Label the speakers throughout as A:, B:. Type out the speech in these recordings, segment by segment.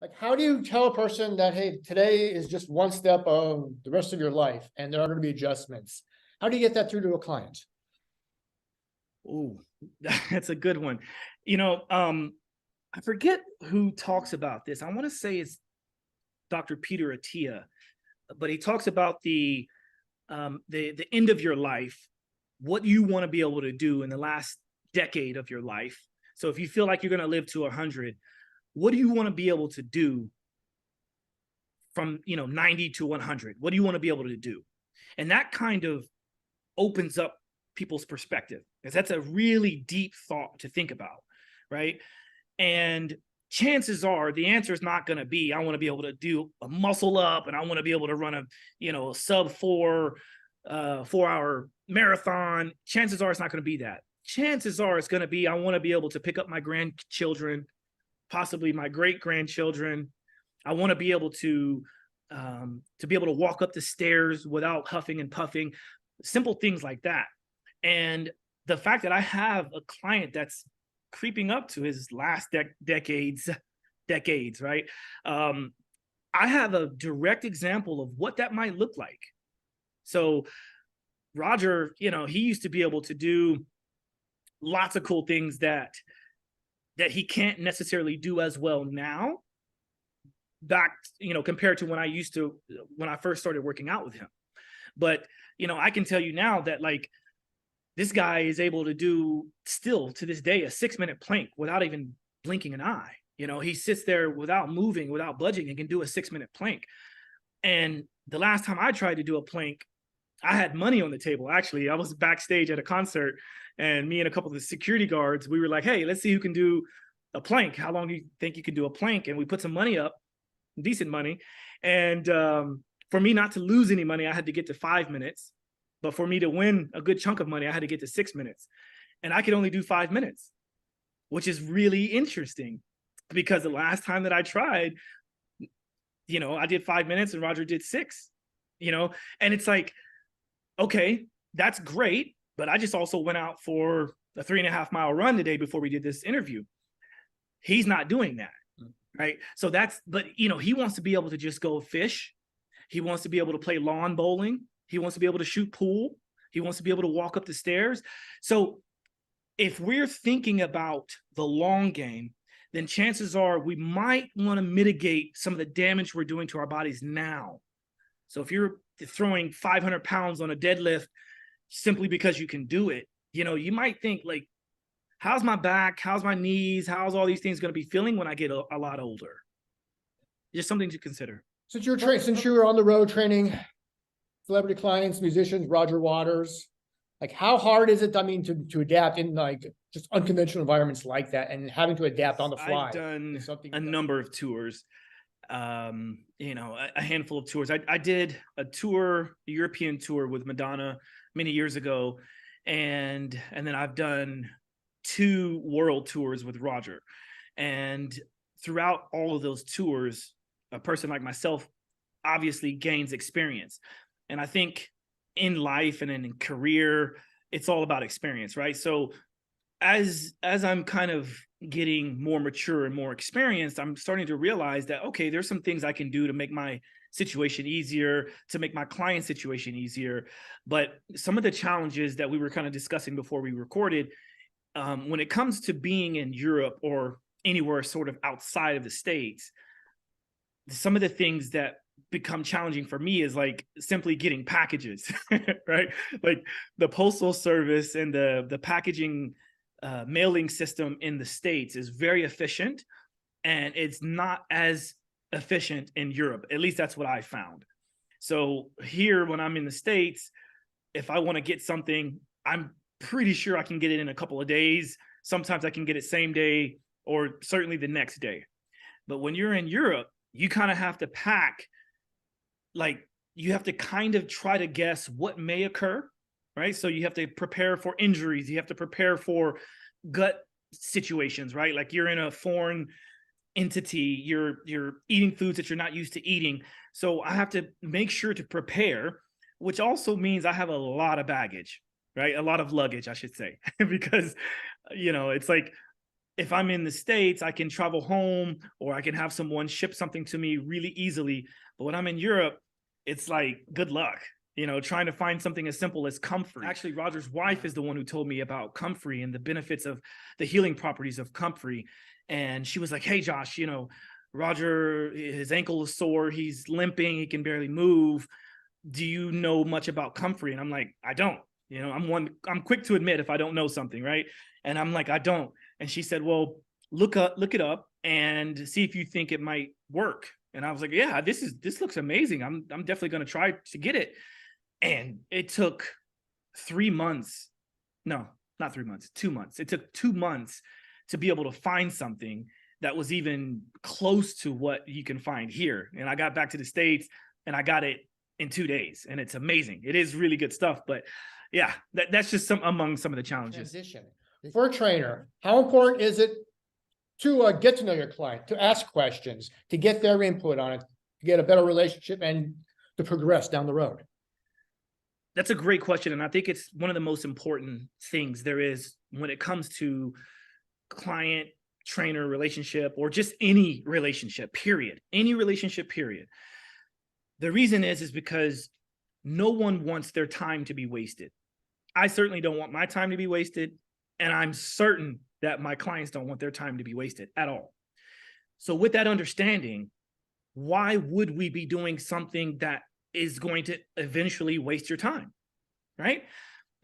A: Like, how do you tell a person that, hey, today is just one step of the rest of your life and there are going to be adjustments? How do you get that through to a client?
B: Oh, that's a good one. I forget who talks about this. I want to say it's Dr. Peter Attia, but he talks about the end of your life, what you want to be able to do in the last decade of your life. So if you feel like you're going to live to 100, what do you want to be able to do from 90 to 100? What do you want to be able to do? And that kind of opens up people's perspective, because that's a really deep thought to think about, right? And chances are the answer is not going to be, I want to be able to do a muscle up and I want to be able to run a sub 4 hour marathon. Chances are it's not going to be that. Chances are it's going to be, I want to be able to pick up my grandchildren, possibly my great grandchildren. I want to be able to walk up the stairs without huffing and puffing, simple things like that. And the fact that I have a client that's creeping up to his last decades, right? I have a direct example of what that might look like. So Roger, he used to be able to do lots of cool things that he can't necessarily do as well now, back, compared to when I first started working out with him. But, I can tell you now that, like, this guy is able to do, still to this day, a 6-minute plank without even blinking an eye. He sits there without moving, without budging, and can do a 6-minute plank. And the last time I tried to do a plank, I had money on the table. Actually, I was backstage at a concert, and me and a couple of the security guards, we were like, hey, let's see who can do a plank. How long do you think you can do a plank? And we put some money up, decent money. And for me not to lose any money, I had to get to 5 minutes. But for me to win a good chunk of money, I had to get to 6 minutes. And I could only do 5 minutes, which is really interesting, because the last time that I tried, I did 5 minutes and Roger did 6, and it's like, okay, that's great. But I just also went out for a 3.5 mile run today before we did this interview. He's not doing that. Right. So but he wants to be able to just go fish. He wants to be able to play lawn bowling. He wants to be able to shoot pool. He wants to be able to walk up the stairs. So if we're thinking about the long game, then chances are we might want to mitigate some of the damage we're doing to our bodies now. So if you're throwing 500 pounds on a deadlift simply because you can do it, you might think, like, how's my back? How's my knees? How's all these things going to be feeling when I get a lot older? Just something to consider.
A: Since you were on the road training celebrity clients, musicians, Roger Waters, like, how hard is it, I mean, to adapt in, like, just unconventional environments like that, and having to adapt on the fly?
B: I've done a number of tours, a handful of tours. I did a European tour with Madonna many years ago. And then I've done 2 world tours with Roger. And throughout all of those tours, a person like myself obviously gains experience. And I think in life and in career, it's all about experience, right? So as I'm kind of getting more mature and more experienced, I'm starting to realize that, okay, there's some things I can do to make my situation easier, to make my client situation easier. But some of the challenges that we were kind of discussing before we recorded, when it comes to being in Europe or anywhere sort of outside of the States, some of the things that become challenging for me is, like, simply getting packages, right? Like, the postal service and the packaging mailing system in the States is very efficient, and it's not as efficient in Europe. At least that's what I found. So here, when I'm in the States, if I want to get something, I'm pretty sure I can get it in a couple of days. Sometimes I can get it same day, or certainly the next day. But when you're in Europe, you kind of have to pack, like, you have to kind of try to guess what may occur, right? So you have to prepare for injuries. You have to prepare for gut situations, right? Like, you're in a foreign entity, you're eating foods that you're not used to eating. So I have to make sure to prepare, which also means I have a lot of baggage, right? A lot of luggage, I should say, because, it's like, if I'm in the States, I can travel home or I can have someone ship something to me really easily. But when I'm in Europe, it's like, good luck, trying to find something as simple as comfrey. Actually, Roger's wife is the one who told me about comfrey and the benefits of the healing properties of comfrey. And she was like, hey, Josh, Roger, his ankle is sore. He's limping. He can barely move. Do you know much about comfrey? And I'm like, I don't. I'm quick to admit if I don't know something, right? And I'm like, I don't. And she said, well, look it up and see if you think it might work. And I was like, yeah, this looks amazing. I'm definitely going to try to get it. And it took 3 months. No, not 3 months, 2 months. It took 2 months to be able to find something that was even close to what you can find here. And I got back to the States and I got it in 2 days, and it's amazing. It is really good stuff. But yeah, that's just among some of the challenges.
A: Transition. For a trainer, how important is it to get to know your client, to ask questions, to get their input on it, to get a better relationship and to progress down the road?
B: That's a great question. And I think it's one of the most important things there is when it comes to client trainer relationship, or just any relationship, period. Any relationship, period. The reason is because no one wants their time to be wasted. I certainly don't want my time to be wasted. And I'm certain that my clients don't want their time to be wasted at all. So with that understanding, why would we be doing something that is going to eventually waste your time, right?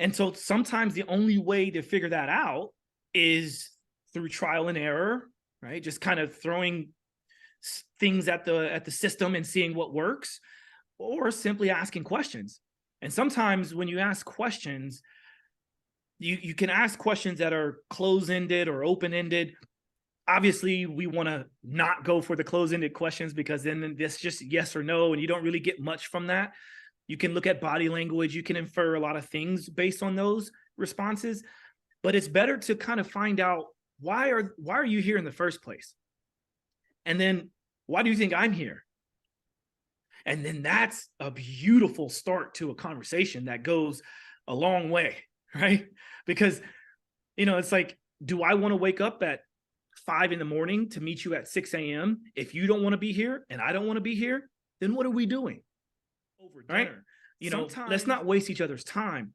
B: And so sometimes the only way to figure that out is through trial and error, right? Just kind of throwing things at the system and seeing what works, or simply asking questions. And sometimes when you ask questions, you can ask questions that are close-ended or open-ended. Obviously, we want to not go for the close-ended questions, because then it's just yes or no, and you don't really get much from that. You can look at body language. You can infer a lot of things based on those responses. But it's better to kind of find out, why are you here in the first place? And then, why do you think I'm here? And then that's a beautiful start to a conversation that goes a long way, right? Because, it's like, do I want to wake up at 5 a.m. to meet you at 6 a.m.? If you don't want to be here and I don't want to be here, then what are we doing? Over dinner, right? Let's not waste each other's time.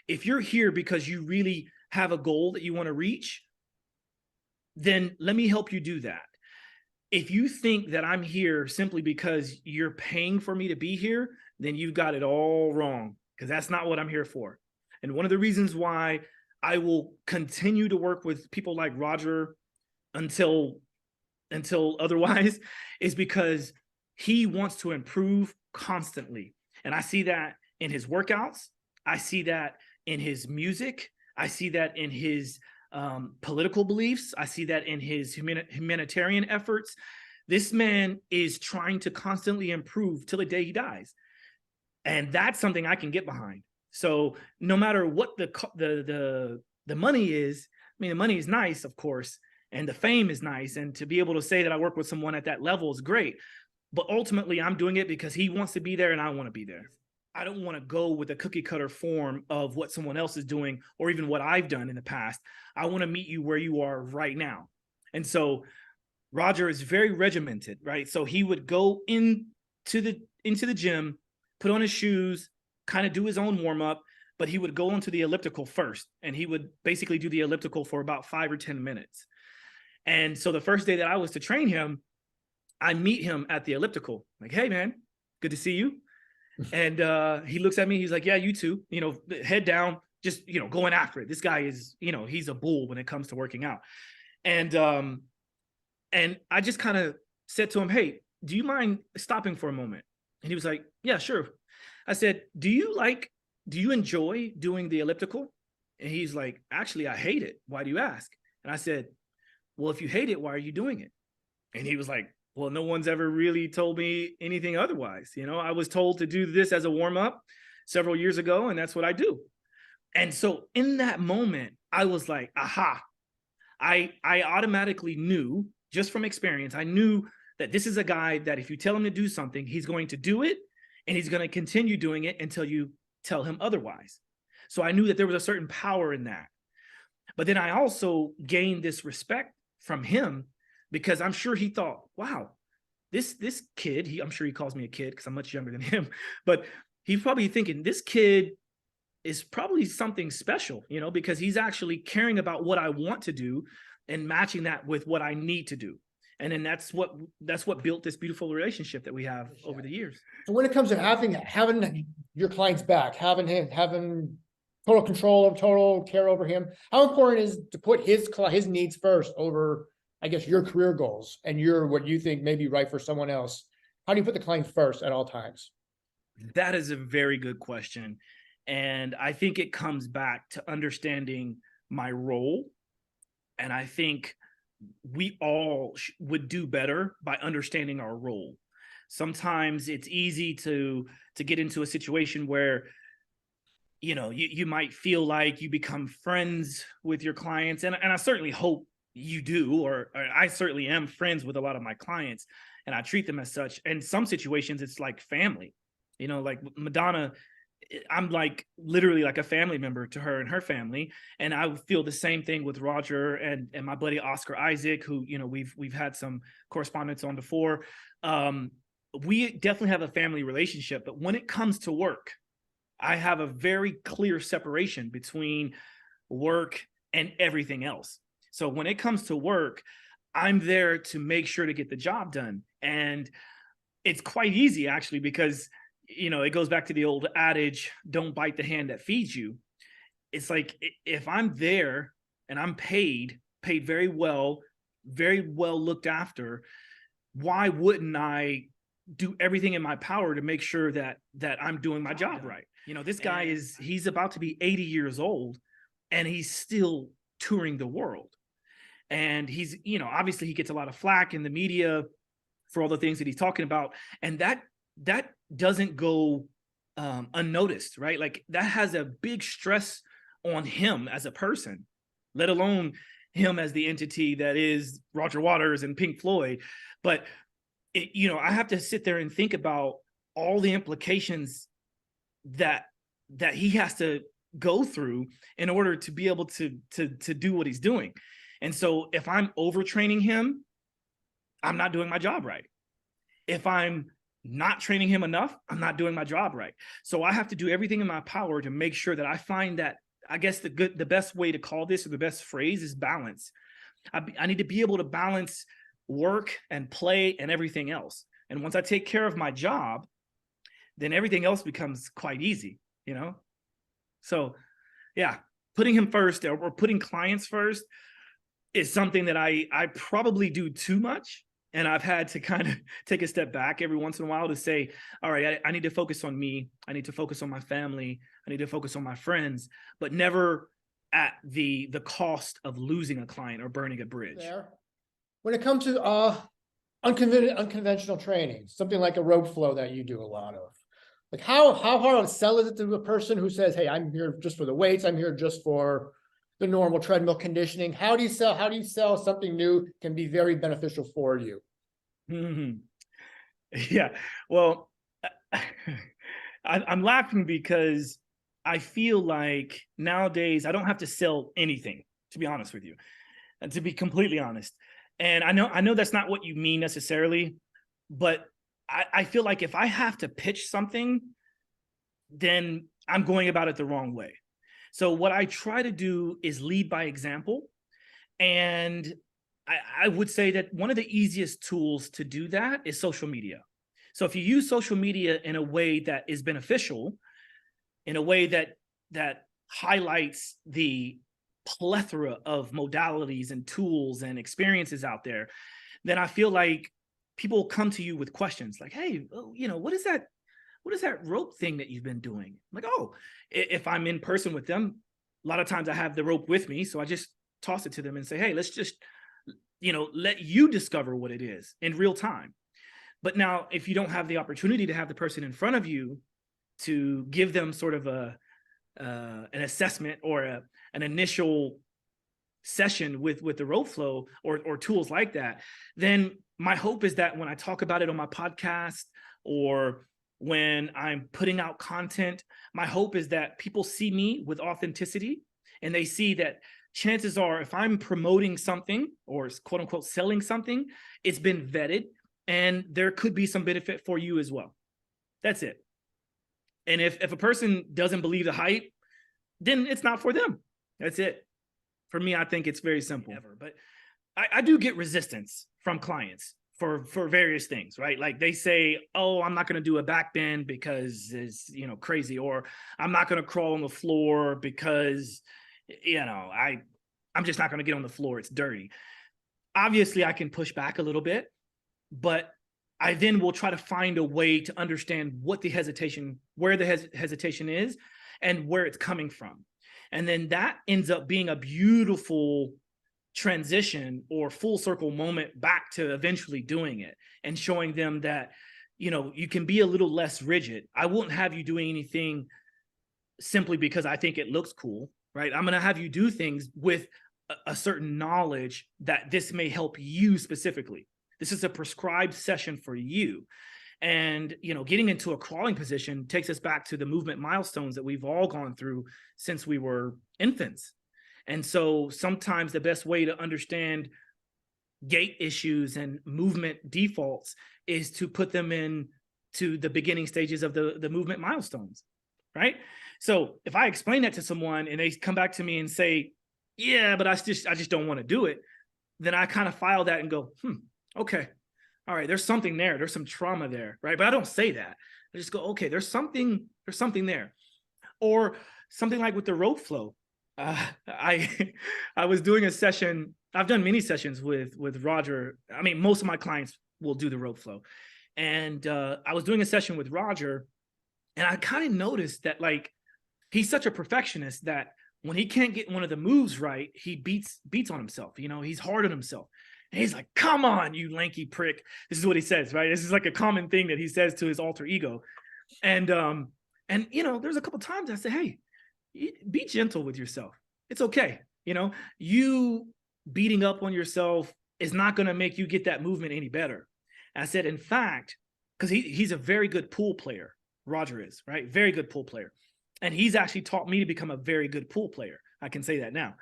B: If you're here because you really have a goal that you want to reach, then let me help you do that. If you think that I'm here simply because you're paying for me to be here, then you've got it all wrong, because that's not what I'm here for. And one of the reasons why I will continue to work with people like Roger until otherwise is because he wants to improve constantly. And I see that in his workouts. I see that in his music. I see that in his political beliefs. I see that in his humanitarian efforts. This man is trying to constantly improve till the day he dies. And that's something I can get behind. So no matter what the money is, I mean, the money is nice, of course, and the fame is nice. And to be able to say that I work with someone at that level is great. But ultimately, I'm doing it because he wants to be there and I want to be there. I don't want to go with a cookie cutter form of what someone else is doing, or even what I've done in the past. I want to meet you where you are right now. And so Roger is very regimented, right? So he would go into the gym, put on his shoes, kind of do his own warm up, but he would go onto the elliptical first, and he would basically do the elliptical for about 5 or 10 minutes. And so the first day that I was to train him, I meet him at the elliptical, like, hey man, good to see you. And he looks at me, he's like, yeah, you too, head down, just, going after it. This guy is, he's a bull when it comes to working out. And I just kind of said to him, hey, do you mind stopping for a moment? And he was like, yeah, sure. I said, do you enjoy doing the elliptical? And he's like, actually, I hate it. Why do you ask? And I said, well, if you hate it, why are you doing it? And he was like, well, no one's ever really told me anything otherwise. I was told to do this as a warm-up several years ago, and that's what I do. And so in that moment, I was like, aha. I automatically knew, just from experience, I knew that this is a guy that if you tell him to do something, he's going to do it, and he's going to continue doing it until you tell him otherwise. So I knew that there was a certain power in that. But then I also gained this respect from him, because I'm sure he thought, wow, this kid, I'm sure he calls me a kid because I'm much younger than him, but he's probably thinking this kid is probably something special, because he's actually caring about what I want to do and matching that with what I need to do. And then that's what built this beautiful relationship that we have over the years.
A: So when it comes to having your clients back, having total control of total care over him, how important is to put his needs first over, I guess, your career goals and what you think may be right for someone else? How do you put the client first at all times?
B: That is a very good question. And I think it comes back to understanding my role. And I think we all would do better by understanding our role. Sometimes it's easy to get into a situation where, you might feel like you become friends with your clients. And I certainly hope you do, or I certainly am friends with a lot of my clients, and I treat them as such. In some situations, it's like family, like Madonna, I'm like literally like a family member to her and her family. And I feel the same thing with Roger and my buddy Oscar Isaac, who, we've had some correspondence on before. We definitely have a family relationship, but when it comes to work, I have a very clear separation between work and everything else. So when it comes to work, I'm there to make sure to get the job done. And it's quite easy, actually, because it goes back to the old adage, don't bite the hand that feeds you. It's like, if I'm there and I'm paid very well looked after, why wouldn't I do everything in my power to make sure that I'm doing my job right? This guy he's about to be 80 years old and he's still touring the world. And he's, obviously he gets a lot of flack in the media for all the things that he's talking about. And that doesn't go unnoticed, right? Like, that has a big stress on him as a person, let alone him as the entity that is Roger Waters and Pink Floyd. But I have to sit there and think about all the implications that he has to go through in order to be able to do what he's doing. And so if I'm overtraining him, I'm not doing my job right. If I'm not training him enough, I'm not doing my job right. So I have to do everything in my power to make sure that I find that, I guess the best way to call this, or the best phrase, is balance. I need to be able to balance work and play and everything else. And once I take care of my job, then everything else becomes quite easy, So yeah, putting him first, or putting clients first, is something that I probably do too much. And I've had to kind of take a step back every once in a while to say, all right, I need to focus on me. I need to focus on my family. I need to focus on my friends, but never at the cost of losing a client or burning a bridge.
A: There. When it comes to unconventional training, something like a rope flow that you do a lot of, like how hard to sell is it to a person who says, hey, I'm here just for the weights, I'm here just for the normal treadmill conditioning? How do you sell something new can be very beneficial for you?
B: Mm-hmm. Yeah, well, I'm laughing because I feel like nowadays I don't have to sell anything, to be honest with you, and to be completely honest. And I know that's not what you mean necessarily, but I feel like if I have to pitch something, then I'm going about it the wrong way. So what I try to do is lead by example. And I would say that one of the easiest tools to do that is social media. So if you use social media in a way that is beneficial, in a way that highlights the plethora of modalities and tools and experiences out there, then I feel like people come to you with questions like, hey, what is that rope thing that you've been doing? I'm like, oh, if I'm in person with them, a lot of times I have the rope with me. So I just toss it to them and say, hey, let's just, let you discover what it is in real time. But now, if you don't have the opportunity to have the person in front of you to give them sort of an assessment or an initial session with the rope flow or tools like that, then my hope is that when I talk about it on my podcast or when I'm putting out content, my hope is that people see me with authenticity and they see that chances are if I'm promoting something or quote unquote selling something, it's been vetted and there could be some benefit for you as well. That's it. And if a person doesn't believe the hype, then it's not for them. That's it. For me, I think it's very simple. But I do get resistance from clients for various things, right? Like they say, oh, I'm not going to do a back bend because it's, crazy, or I'm not going to crawl on the floor because, I'm just not going to get on the floor. It's dirty. Obviously, I can push back a little bit, but I then will try to find a way to understand what the hesitation, where the hesitation is and where it's coming from. And then that ends up being a beautiful transition or full circle moment back to eventually doing it and showing them that, you can be a little less rigid. I won't have you doing anything simply because I think it looks cool, right? I'm going to have you do things with a certain knowledge that this may help you specifically. This is a prescribed session for you. And, getting into a crawling position takes us back to the movement milestones that we've all gone through since we were infants. And so sometimes the best way to understand gait issues and movement defaults is to put them in to the beginning stages of the movement milestones, right? So if I explain that to someone and they come back to me and say, yeah, but I just don't want to do it, then I kind of file that and go, okay. All right, there's something there. There's some trauma there, right? But I don't say that. I just go, okay, there's something there. Or something like with the rope flow. I was doing a session. I've done many sessions with Roger. I mean, most of my clients will do the rope flow. And I was doing a session with Roger, and I kind of noticed that he's such a perfectionist that when he can't get one of the moves right, he beats on himself. He's hard on himself. And he's like, come on, you lanky prick. This is what he says, right? This is like a common thing that he says to his alter ego. And there's a couple times I say, hey, be gentle with yourself. It's okay. You beating up on yourself is not going to make you get that movement any better. And I said, in fact, because he's a very good pool player. Roger is, right? Very good pool player. And he's actually taught me to become a very good pool player. I can say that now.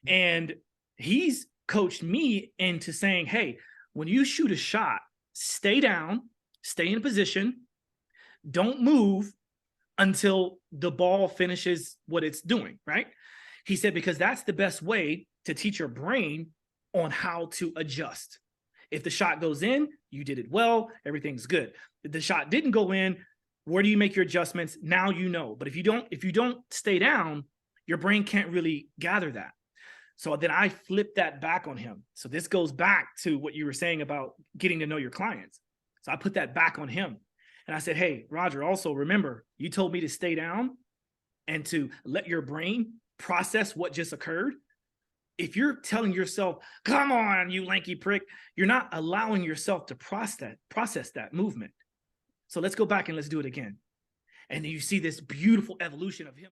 B: And he's coached me into saying, hey, when you shoot a shot, stay down, stay in position, don't move until the ball finishes what it's doing, right? He said, because that's the best way to teach your brain on how to adjust. If the shot goes in, you did it well, everything's good. If the shot didn't go in, where do you make your adjustments? Now you know. But if you don't stay down, your brain can't really gather that. So then I flipped that back on him. So this goes back to what you were saying about getting to know your clients. So I put that back on him. And I said, hey, Roger, also remember, you told me to stay down and to let your brain process what just occurred. If you're telling yourself, come on, you lanky prick, you're not allowing yourself to process that movement. So let's go back and let's do it again. And then you see this beautiful evolution of him.